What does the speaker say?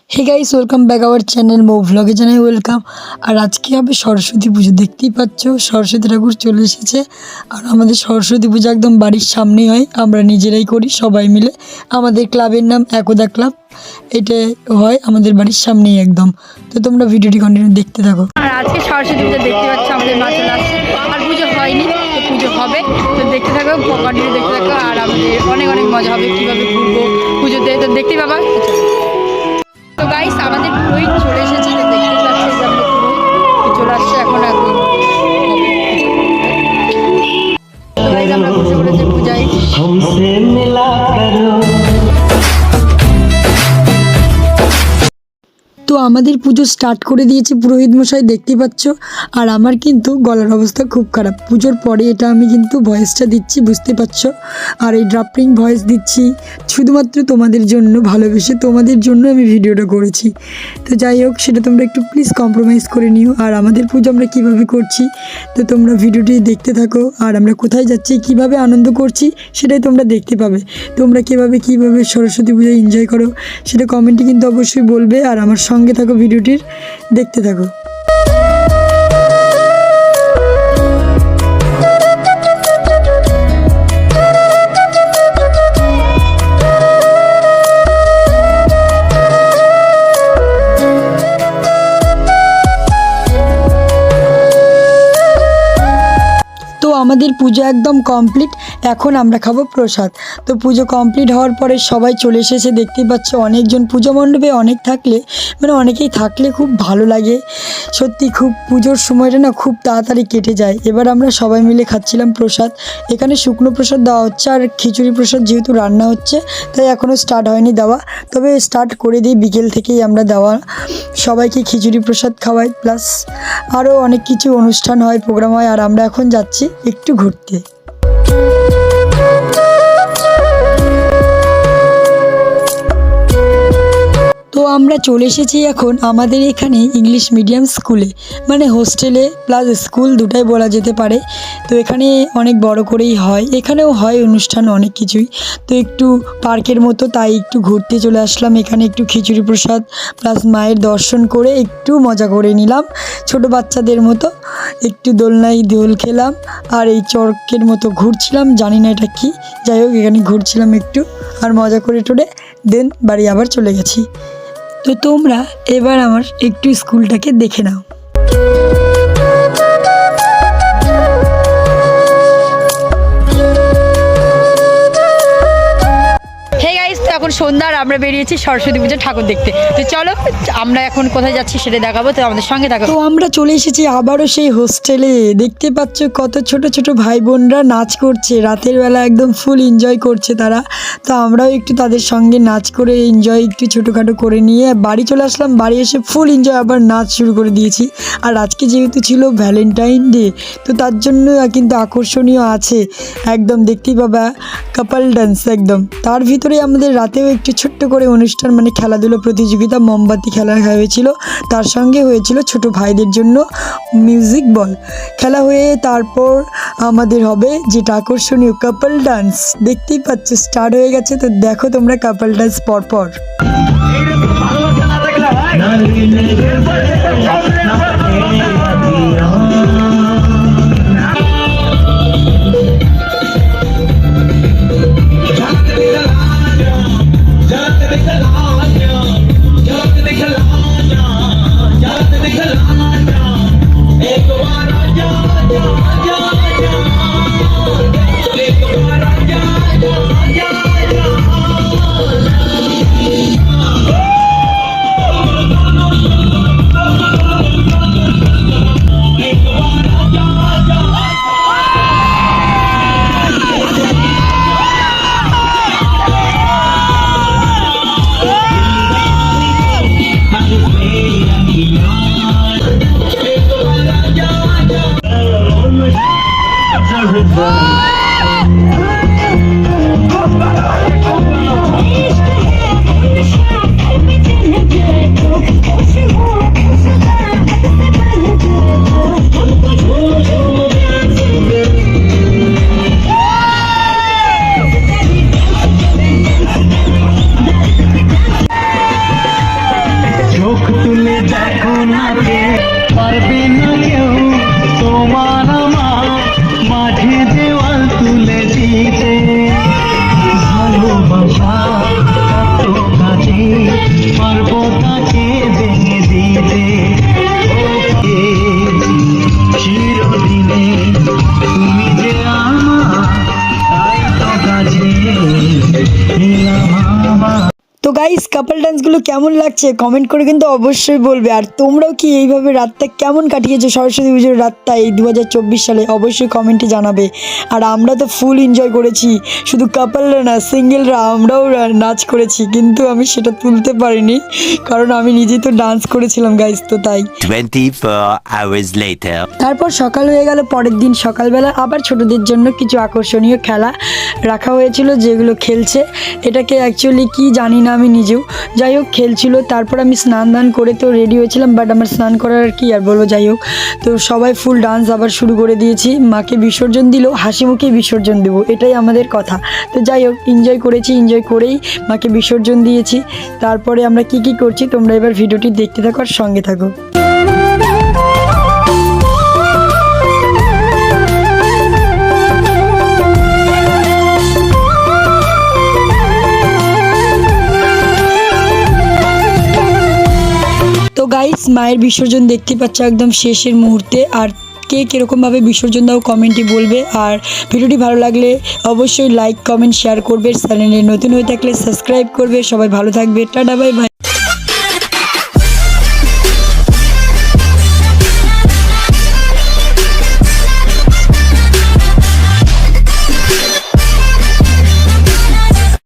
Hey guys, welcome back our channel মো ভ্লগে জানাই ওয়েলকাম। আর আজকে হবে সরস্বতী পুজো। দেখতেই পাচ্ছ সরস্বতী ঠাকুর চলে এসেছে। আর আমাদের সরস্বতী পুজো একদম বাড়ির সামনেই হয়, আমরা নিজেরাই করি সবাই মিলে। আমাদের ক্লাবের নাম একদা ক্লাব, এটা হয় আমাদের বাড়ির সামনেই একদম। তো তোমরা ভিডিওটি কন্টিনিউ দেখতে থাকো। আর আজকে সরস্বতী পুজো দেখতে পাচ্ছ আমাদের মা চলে আসছে। আর পুজো হয়নি, তো পুজো হবে, তো দেখতে থাকো, কন্টিনিউ দেখতে থাকো। আর আমাদের অনেক অনেক মজা হবে, কীভাবে ঘুরবো পুজোতে তো দেখতেই পাবা। তো গাইস আমাদের পুরোহিত চলে এসেছে, তো দেখতেই পাচ্ছি যে আমাদের পুরোহিত চলে আসছে এখন একদম। তো গাইস আমরা বসে পড়েছি পূজায়। তো আমাদের পুজো স্টার্ট করে দিয়েছে পুরোহিত মশাই, দেখতেই পাচ্ছ। আর আমার কিন্তু গলার অবস্থা খুব খারাপ। পুজোর পরে এটা আমি কিন্তু ভয়েসটা দিচ্ছি, বুঝতে পারছো। আর এই ড্রাফটিং ভয়েস দিচ্ছি শুধুমাত্র তোমাদের জন্য, ভালোবেসে তোমাদের জন্য আমি ভিডিওটা করেছি। তো যাই হোক, সেটা তোমরা একটু প্লিজ কম্প্রোমাইজ করে নিও। আর আমাদের পুজো আমরা কীভাবে করছি তো তোমরা ভিডিওটি দেখতে থাকো। আর আমরা কোথায় যাচ্ছি, কিভাবে আনন্দ করছি, সেটাই তোমরা দেখতে পাবে। তোমরা কীভাবে সরস্বতী পুজো এনজয় করো সেটা কমেন্টে কিন্তু অবশ্যই বলবে। আর আমার সঙ্গে থাকো, ভিডিওটির দেখতে থাকো। তো আমাদের পুজো একদম কমপ্লিট, এখন আমরা খাবো প্রসাদ। তো পুজো কমপ্লিট হওয়ার পরে সবাই চলে এসেছে, দেখতেই পাচ্ছ। অনেকজন পুজো মণ্ডপে অনেকেই থাকলে খুব ভালো লাগে সত্যি। খুব পুজোর সময়টা না খুব তাড়াতাড়ি কেটে যায়। এবার আমরা সবাই মিলে খাচ্ছিলাম প্রসাদ। এখানে শুকনো প্রসাদ দেওয়া হচ্ছে, আর খিচুড়ি প্রসাদ যেহেতু রান্না হচ্ছে তাই এখনও স্টার্ট হয়নি দেওয়া, তবে স্টার্ট করে দিই বিকেল থেকেই আমরা দেওয়া। সবাইকে খিচুড়ি প্রসাদ খাওয়াই, প্লাস আরও অনেক কিছু অনুষ্ঠান হয়, প্রোগ্রাম হয়। আর আমরা এখন যাচ্ছি একটু ঘুরতে। তো আমরা চলে এসেছি এখন আমাদের এখানে ইংলিশ মিডিয়াম স্কুলে, মানে হোস্টেলে প্লাস স্কুল দুটাই বলা যেতে পারে। তো এখানে অনেক বড় করেই হয়, এখানেও হয় অনুষ্ঠান অনেক কিছুই। তো একটু পার্কের মতো, তাই একটু ঘুরতে চলে আসলাম এখানে। একটু খিচুড়ি প্রসাদ প্লাস মায়ের দর্শন করে একটু মজা করে নিলাম ছোট বাচ্চাদের মতো। একটু দোলনায় দোল খেলাম, আর এই চরকের মতো ঘুরছিলাম, জানি না এটা কি। যাই হোক, এখানে ঘুরছিলাম একটু আর মজা করে টোরে দেন বাড়ি আবার চলে গেছি। তো তোমরা এবার আমার একটু স্কুলটাকে দেখে নাও। এখন সন্ধ্যা, আর আমরা বেরিয়েছি সরস্বতী পুজোর ঠাকুর দেখতে। তো চলো আমরা এখন কোথায় যাচ্ছি সেটা দেখাবো, তো আমাদের সঙ্গে থাকো। তো আমরা চলে এসেছি আবারও সেই হোস্টেলে। দেখতে পাচ্ছ কত ছোট ছোট ভাই বোনরা নাচ করছে রাতের বেলা, একদম ফুল এনজয় করছে তারা। তো আমরাও একটু তাদের সঙ্গে নাচ করে এনজয় একটু ছোটোখাটো করে নিয়ে বাড়ি চলে আসলাম। বাড়ি এসে ফুল এনজয়, আবার নাচ শুরু করে দিয়েছি। আর আজকে যেহেতু ছিল ভ্যালেন্টাইন ডে, তো তার জন্য কিন্তু আকর্ষণীয় আছে একদম, দেখতেই পাবা কাপল ডান্স একদম। তার ভিতরে আমাদের রাতেও একটু ছোট্ট করে অনুষ্ঠান, মানে খেলাধুলো প্রতিযোগিতা, মোমবাতি খেলা হয়েছিল। তার সঙ্গে হয়েছিল ছোট ভাইদের জন্য মিউজিক বল খেলা হয়ে তারপর আমাদের হবে যেটা আকর্ষণীয় কাপল ডান্স। দেখতেই পাচ্ছ স্টার্ট হয়ে গেছে। তো দেখো তোমরা কাপল ডান্স পরপর। চোখ তুলে দেখো না কে পারবে না কেউ তোমার আমার মাঝে দেওয়াল তুলে দিতে ভালোবাসা কত কাজে পারবো তাকে ভেঙে দিতে ও কে চিরদিনে তুমি যে আমার তাই তো কাজে এলাম আবার। তো গাইস কাপল ডান্সগুলো কেমন লাগছে কমেন্ট করে কিন্তু অবশ্যই বলবে। আর তোমরাও কি এইভাবে রাতটা কেমন কাটিয়েছো সরস্বতী পুজোর রাতটা এই 2024 সালে অবশ্যই কমেন্টে জানাবে। আর আমরা তো ফুল এনজয় করেছি, শুধু কাপলরা না সিঙ্গেলরা আমরাও নাচ করেছি, কিন্তু আমি সেটা তুলতে পারিনি কারণ আমি নিজেই তো ডান্স করেছিলাম গাইস, তো তাই। 24 hours later. তারপর সকাল হয়ে গেল, পরের দিন সকালবেলা আবার ছোটদের জন্য কিছু আকর্ষণীয় খেলা রাখা হয়েছিল যেগুলো খেলছে, এটাকে অ্যাকচুয়ালি কি জানি না আমি নিজেও, যাই হোক খেলছিল। তারপর আমি স্নান দান করে তো রেডি হয়েছিলাম, বাট আমার স্নান করার আর কি আর বলবো, যাই হোক তো সবাই ফুল ডান্স আবার শুরু করে দিয়েছি। মাকে বিসর্জন দিল, হাসি মুখে বিসর্জন দেবো এটাই আমাদের কথা। তো যাই হোক এনজয় করেছি, এনজয় করেই মাকে বিসর্জন দিয়েছি। তারপরে আমরা কি কি করছি তোমরা এবার ভিডিওটি দেখতে থাকো আর সঙ্গে থাকো। তো গাইস মায়ের বিসর্জন দেখতে পাচ্ছ একদম শেষের মুহূর্তে। আর কে কীরকমভাবে বিসর্জন দাও কমেন্টে বলবে। আর ভিডিওটি ভালো লাগলে অবশ্যই লাইক কমেন্ট শেয়ার করবে, চ্যানেলে নতুন হয়ে থাকলে সাবস্ক্রাইব করবে। সবাই ভালো থাকবে, টাটা বাই বাই।